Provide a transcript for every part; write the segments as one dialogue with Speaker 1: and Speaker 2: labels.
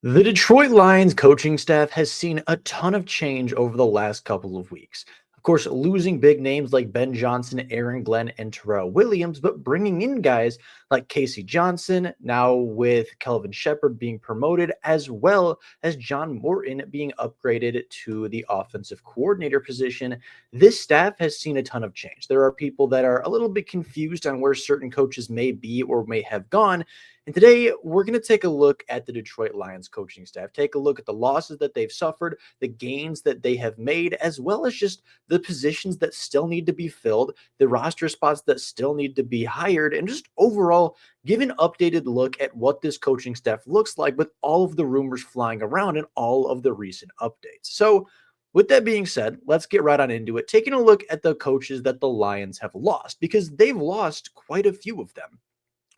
Speaker 1: The Detroit Lions coaching staff has seen a ton of change over the last couple of weeks. Of course, losing big names like Ben Johnson, Aaron Glenn, and Terrell Williams, but bringing in guys like Casey Johnson, now with Kelvin Shepard being promoted, as well as John Morton being upgraded to the offensive coordinator position. This staff has seen a ton of change. There are people that are a little bit confused on where certain coaches may be or may have gone, and today we're going to take a look at the Detroit Lions coaching staff, take a look at the losses that they've suffered, the gains that they have made, as well as just the positions that still need to be filled, the roster spots that still need to be hired, and just overall give an updated look at what this coaching staff looks like with all of the rumors flying around and all of the recent updates. So, with that being said, let's get right on into it, taking a look at the coaches that the Lions have lost, because they've lost quite a few of them.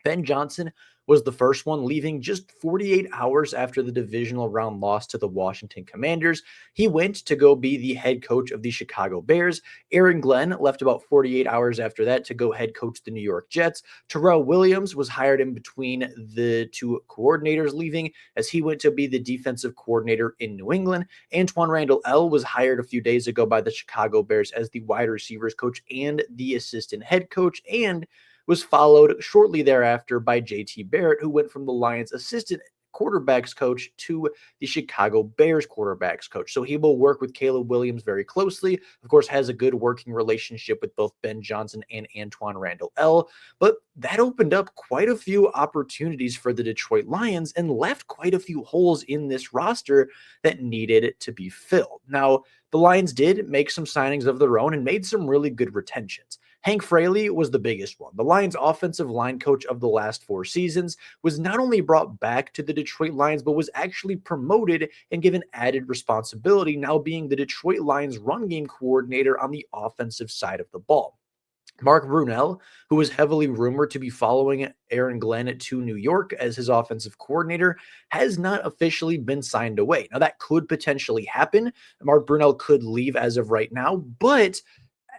Speaker 1: Ben Johnson was the first one, leaving just 48 hours after the divisional round loss to the Washington Commanders. He went to go be the head coach of the Chicago Bears. Aaron Glenn left about 48 hours after that to go head coach the New York Jets. Terrell Williams was hired in between the two coordinators leaving as he went to be the defensive coordinator in New England. Antoine Randall L. was hired a few days ago by the Chicago Bears as the wide receivers coach and the assistant head coach, and was followed shortly thereafter by JT Barrett, who went from the Lions assistant quarterbacks coach to the Chicago Bears quarterbacks coach. So he will work with Caleb Williams very closely. Of course, has a good working relationship with both Ben Johnson and Antoine Randall L. But that opened up quite a few opportunities for the Detroit Lions and left quite a few holes in this roster that needed to be filled. Now, the Lions did make some signings of their own and made some really good retentions. Hank Fraley was the biggest one. The Lions' offensive line coach of the last 4 seasons was not only brought back to the Detroit Lions, but was actually promoted and given added responsibility, now being the Detroit Lions run game coordinator on the offensive side of the ball. Mark Brunell, who was heavily rumored to be following Aaron Glenn to New York as his offensive coordinator, has not officially been signed away. Now, that could potentially happen. Mark Brunell could leave as of right now, but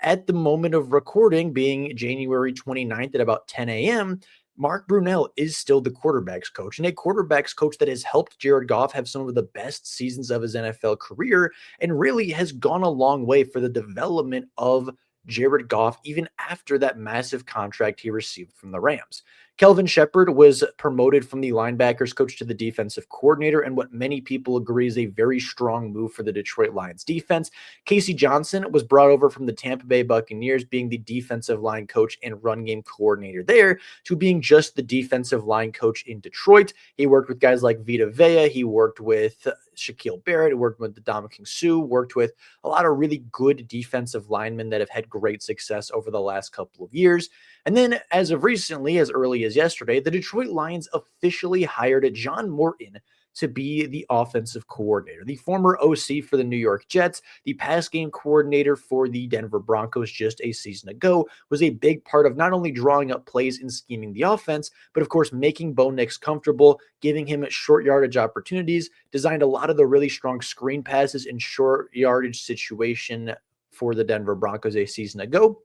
Speaker 1: at the moment of recording, being January 29th at about 10 a.m., Mark Brunell is still the quarterbacks coach, and a quarterbacks coach that has helped Jared Goff have some of the best seasons of his NFL career and really has gone a long way for the development of Jared Goff, even after that massive contract he received from the Rams. Kelvin Shepard was promoted from the linebackers coach to the defensive coordinator, and what many people agree is a very strong move for the Detroit Lions defense. Casey Johnson was brought over from the Tampa Bay Buccaneers, being the defensive line coach and run game coordinator there, to being just the defensive line coach in Detroit. He worked with guys like Vita Vea. He worked with Shaquille Barrett, worked with the Dominican Sue, worked with a lot of really good defensive linemen that have had great success over the last couple of years. And then, as of recently, as early as yesterday, the Detroit Lions officially hired John Morton to be the offensive coordinator. The former OC for the New York Jets, the pass game coordinator for the Denver Broncos just a season ago, was a big part of not only drawing up plays and scheming the offense, but of course making Bo Nix comfortable, giving him short yardage opportunities, designed a lot of the really strong screen passes in short yardage situation for the Denver Broncos a season ago,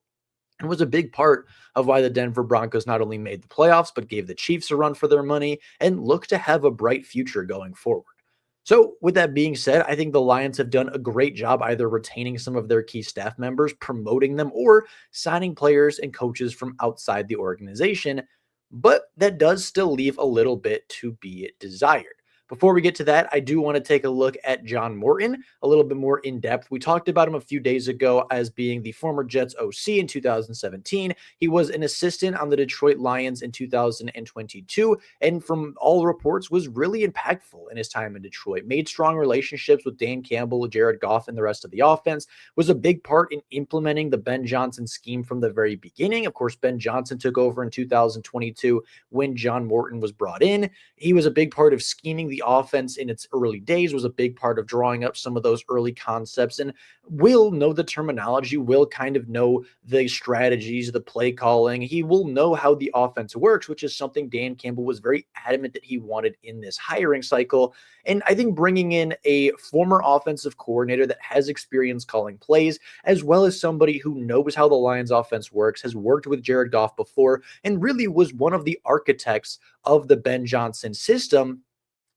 Speaker 1: and was a big part of why the Denver Broncos not only made the playoffs, but gave the Chiefs a run for their money and look to have a bright future going forward. So, with that being said, I think the Lions have done a great job either retaining some of their key staff members, promoting them, or signing players and coaches from outside the organization. But that does still leave a little bit to be desired. Before we get to that, I do want to take a look at John Morton a little bit more in depth. We talked about him a few days ago as being the former Jets OC in 2017. He was an assistant on the Detroit Lions in 2022, and from all reports was really impactful in his time in Detroit. Made strong relationships with Dan Campbell, Jared Goff, and the rest of the offense. Was a big part in implementing the Ben Johnson scheme from the very beginning. Of course, Ben Johnson took over in 2022 when John Morton was brought in. He was a big part of scheming the offense in its early days, was a big part of drawing up some of those early concepts, and will know the terminology, will kind of know the strategies, the play calling. He will know how the offense works, which is something Dan Campbell was very adamant that he wanted in this hiring cycle. And I think bringing in a former offensive coordinator that has experience calling plays, as well as somebody who knows how the Lions offense works, has worked with Jared Goff before, and really was one of the architects of the Ben Johnson system,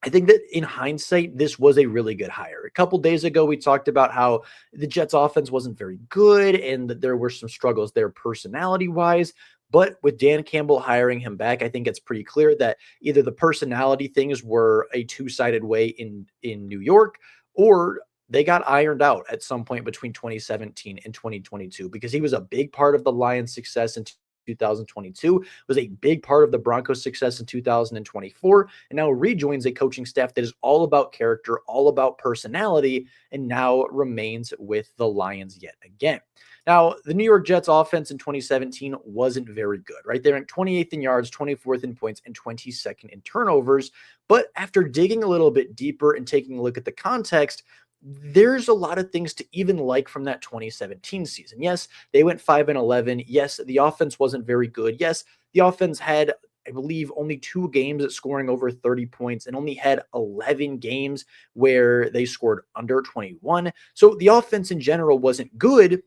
Speaker 1: I think that in hindsight, this was a really good hire. A couple days ago, we talked about how the Jets offense wasn't very good and that there were some struggles there personality wise. But with Dan Campbell hiring him back, I think it's pretty clear that either the personality things were a two-sided way in New York, or they got ironed out at some point between 2017 and 2022 because he was a big part of the Lions' success in 2022, was a big part of the Broncos' success in 2024, and now rejoins a coaching staff that is all about character, all about personality, and now remains with the Lions yet again. Now, the New York Jets offense in 2017 wasn't very good, right? They ranked 28th in yards, 24th in points, and 22nd in turnovers. But after digging a little bit deeper and taking a look at the context, there's a lot of things to even like from that 2017 season. Yes, they went 5-11. Yes, the offense wasn't very good. Yes, the offense had, I believe, only 2 games at scoring over 30 points and only had 11 games where they scored under 21. So the offense in general wasn't good,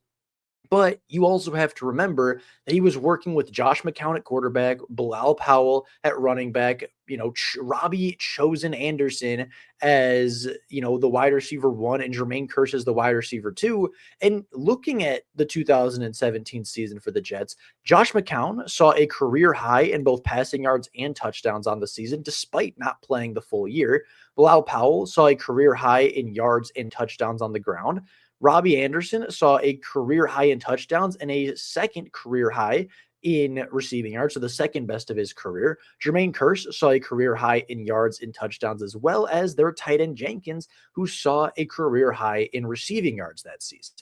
Speaker 1: but you also have to remember that he was working with Josh McCown at quarterback, Bilal Powell at running back, Robbie Chosen Anderson as, the wide receiver one and Jermaine Kearse as the wide receiver two. And looking at the 2017 season for the Jets, Josh McCown saw a career high in both passing yards and touchdowns on the season, despite not playing the full year. Bilal Powell saw a career high in yards and touchdowns on the ground. Robbie Anderson saw a career high in touchdowns and a second career high in receiving yards, so the second best of his career. Jermaine Kearse saw a career high in yards and touchdowns, as well as their tight end Jenkins, who saw a career high in receiving yards that season.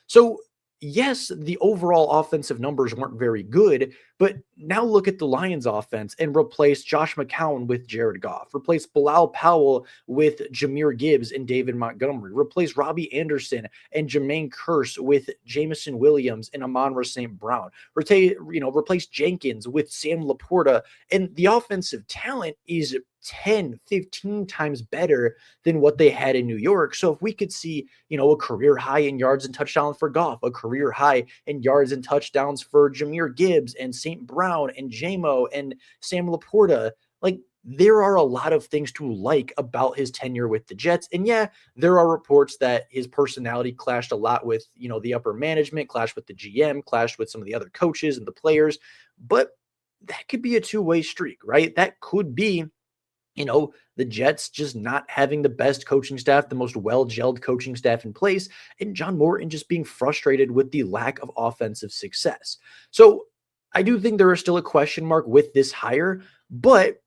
Speaker 1: So, yes, the overall offensive numbers weren't very good, but now look at the Lions offense and replace Josh McCown with Jared Goff, replace Bilal Powell with Jahmyr Gibbs and David Montgomery, replace Robbie Anderson and Jermaine Kearse with Jamison Williams and Amon-Ra St. Brown, replace Jenkins with Sam Laporta, and the offensive talent is 10, 15 times better than what they had in New York. So if we could see, a career high in yards and touchdowns for Goff, a career high in yards and touchdowns for Jahmyr Gibbs and St. Brown and JMO and Sam Laporta, like, there are a lot of things to like about his tenure with the Jets. And yeah, there are reports that his personality clashed a lot with, the upper management, clashed with the GM, clashed with some of the other coaches and the players. But that could be a two-way streak, right? That could be, the Jets just not having the best coaching staff, the most well-gelled coaching staff in place, and John Morton just being frustrated with the lack of offensive success. So I do think there is still a question mark with this hire, but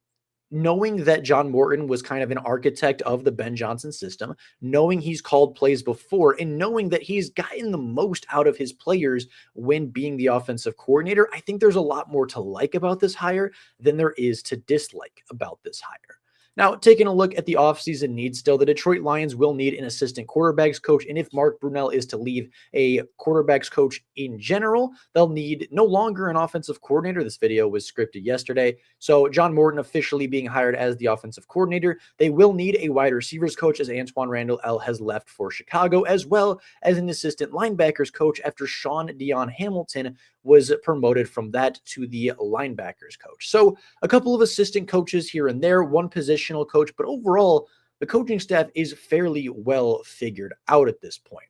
Speaker 1: knowing that John Morton was kind of an architect of the Ben Johnson system, knowing he's called plays before, and knowing that he's gotten the most out of his players when being the offensive coordinator, I think there's a lot more to like about this hire than there is to dislike about this hire. Now, taking a look at the offseason needs still, the Detroit Lions will need an assistant quarterbacks coach. And if Mark Brunell is to leave a quarterbacks coach in general, they'll need no longer an offensive coordinator. This video was scripted yesterday. So John Morton officially being hired as the offensive coordinator. They will need a wide receivers coach as Antoine Randall L has left for Chicago, as well as an assistant linebackers coach after Sean Dion Hamilton was promoted from that to the linebackers coach. So a couple of assistant coaches here and there, one positional coach, but overall, the coaching staff is fairly well figured out at this point.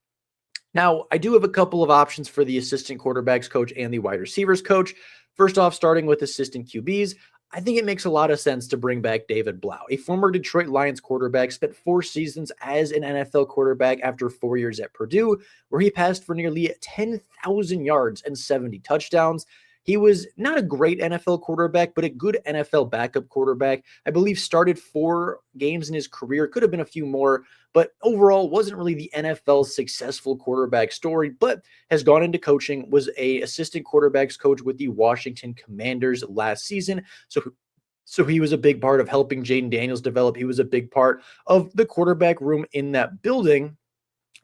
Speaker 1: Now, I do have a couple of options for the assistant quarterbacks coach and the wide receivers coach. First off, starting with assistant QBs, I think it makes a lot of sense to bring back David Blau, a former Detroit Lions quarterback, spent 4 seasons as an NFL quarterback after 4 years at Purdue, where he passed for nearly 10,000 yards and 70 touchdowns. He was not a great NFL quarterback, but a good NFL backup quarterback. I believe started 4 games in his career, could have been a few more, but overall wasn't really the NFL's successful quarterback story, but has gone into coaching, was a assistant quarterbacks coach with the Washington Commanders last season. So he was a big part of helping Jaden Daniels develop. He was a big part of the quarterback room in that building.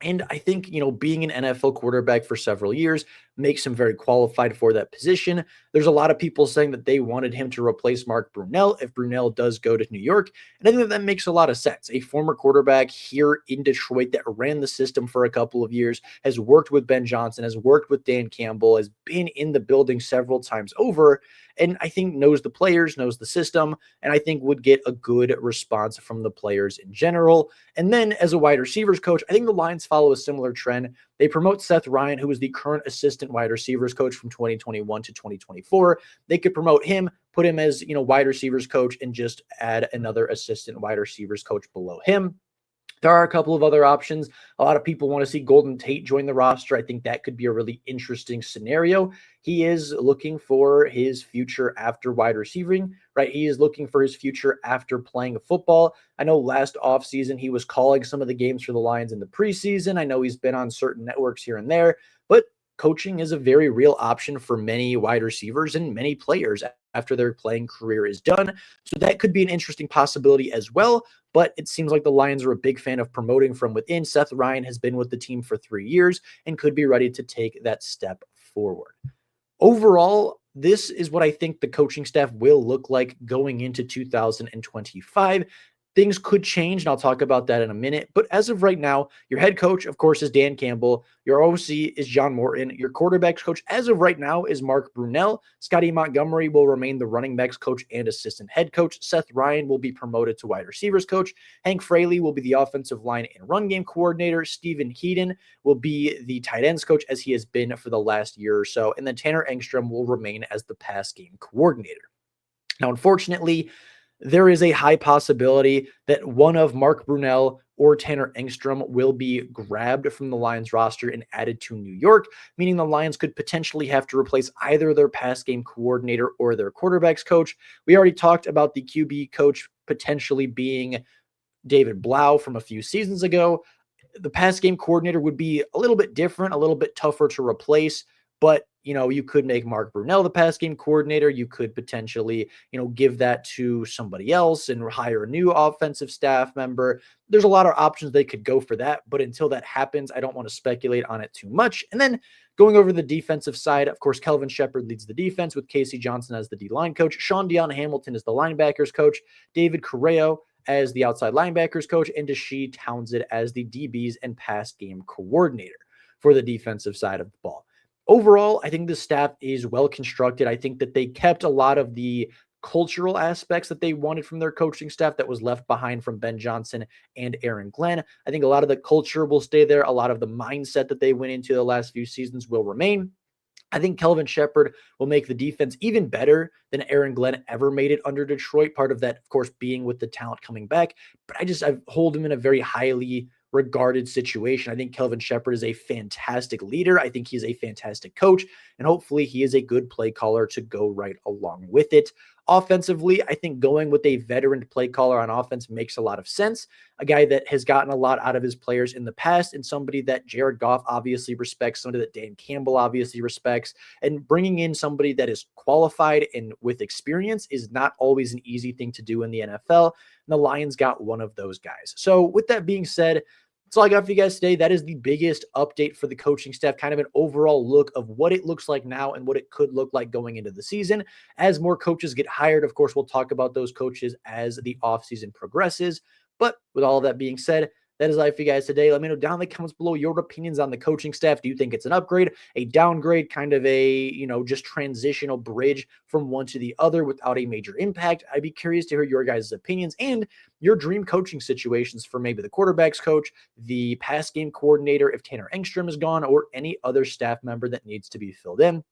Speaker 1: And I think, being an NFL quarterback for several years makes him very qualified for that position. There's a lot of people saying that they wanted him to replace Mark Brunell if Brunell does go to New York. And I think that makes a lot of sense. A former quarterback here in Detroit that ran the system for a couple of years, has worked with Ben Johnson, has worked with Dan Campbell, has been in the building several times over. and I think knows the players, knows the system, and I think would get a good response from the players in general. And then as a wide receivers coach, I think the Lions follow a similar trend. They promote Seth Ryan, who is the current assistant wide receivers coach from 2021 to 2024. They could promote him, put him as, wide receivers coach, and just add another assistant wide receivers coach below him. There are a couple of other options. A lot of people want to see Golden Tate join the roster. I think that could be a really interesting scenario. He is looking for his future after wide receiving, right? He is looking for his future after playing football. I know last offseason he was calling some of the games for the Lions in the preseason. I know he's been on certain networks here and there, but coaching is a very real option for many wide receivers and many players after their playing career is done. So that could be an interesting possibility as well. But it seems like the Lions are a big fan of promoting from within. Seth Ryan has been with the team for 3 years and could be ready to take that step forward. Overall, this is what I think the coaching staff will look like going into 2025. Things could change, and I'll talk about that in a minute. But as of right now, your head coach, of course, is Dan Campbell. Your OC is John Morton. Your quarterbacks coach, as of right now, is Mark Brunell. Scotty Montgomery will remain the running backs coach and assistant head coach. Seth Ryan will be promoted to wide receivers coach. Hank Fraley will be the offensive line and run game coordinator. Stephen Heaton will be the tight ends coach, as he has been for the last year or so. And then Tanner Engstrand will remain as the pass game coordinator. Now, unfortunately, there is a high possibility that one of Mark Brunell or Tanner Engstrand will be grabbed from the Lions roster and added to New York, meaning the Lions could potentially have to replace either their pass game coordinator or their quarterbacks coach. We already talked about the QB coach potentially being David Blau from a few seasons ago. The pass game coordinator would be a little bit different, a little bit tougher to replace, but you could make Mark Brunell the pass game coordinator. You could potentially, give that to somebody else and hire a new offensive staff member. There's a lot of options they could go for that, but until that happens, I don't want to speculate on it too much. And then going over the defensive side, of course, Kelvin Shepard leads the defense with Casey Johnson as the D-line coach. Sean Deion Hamilton is the linebackers coach. David Correo as the outside linebackers coach, and Deshae Townsend as the DBs and pass game coordinator for the defensive side of the ball. Overall, I think the staff is well constructed. I think that they kept a lot of the cultural aspects that they wanted from their coaching staff that was left behind from Ben Johnson and Aaron Glenn. I think a lot of the culture will stay there. A lot of the mindset that they went into the last few seasons will remain. I think Kelvin Shepard will make the defense even better than Aaron Glenn ever made it under Detroit. Part of that, of course, being with the talent coming back. But I hold him in a very highly regarded situation. I think Kelvin Shepard is a fantastic leader. I think he's a fantastic coach, and hopefully he is a good play caller to go right along with it. Offensively, I think going with a veteran play caller on offense makes a lot of sense. A guy that has gotten a lot out of his players in the past, and somebody that Jared Goff obviously respects, somebody that Dan Campbell obviously respects, and bringing in somebody that is qualified and with experience is not always an easy thing to do in the NFL. And the Lions got one of those guys. So with that being said, that's all I got for you guys today. That is the biggest update for the coaching staff, kind of an overall look of what it looks like now and what it could look like going into the season. As more coaches get hired, of course, we'll talk about those coaches as the offseason progresses. But with all of that being said, that is life for you guys today. Let me know down in the comments below your opinions on the coaching staff. Do you think it's an upgrade, a downgrade, kind of a, just transitional bridge from one to the other without a major impact? I'd be curious to hear your guys' opinions and your dream coaching situations for maybe the quarterbacks coach, the pass game coordinator, if Tanner Engstrand is gone, or any other staff member that needs to be filled in.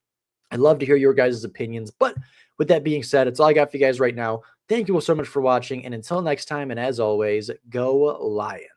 Speaker 1: I'd love to hear your guys' opinions. But with that being said, it's all I got for you guys right now. Thank you all so much for watching. And until next time, and as always, go Lions.